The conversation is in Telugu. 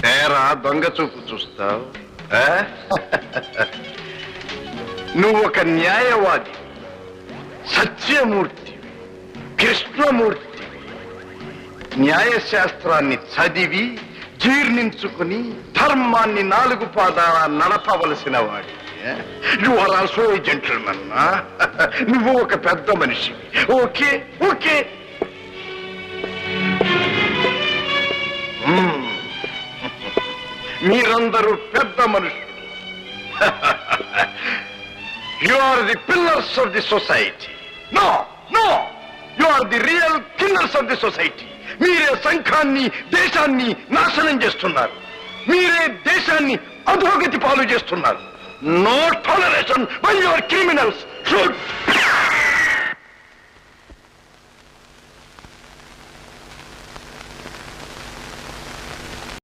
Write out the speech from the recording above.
తేరా దొంగ చూపు చూస్తావు. నువ్వు ఒక న్యాయవాది, సత్యమూర్తి, కృష్ణమూర్తి. న్యాయశాస్త్రాన్ని చదివి జీర్ణించుకుని ధర్మాన్ని 4 పాదాల నడపవలసిన వాడి. You are also a gentleman. నువ్వు ఒక పెద్ద మనిషి. Okay okay. మీరందరూ పెద్ద మనుషులు. You are the pillars of the society. No no, you are the real killers of the society. మీరే సంఘాన్ని, దేశాన్ని నాశనం చేస్తున్నారు. మీరే దేశాన్ని అధోగతి పాలు చేస్తున్నారు. No toleration by your criminals. Shoot.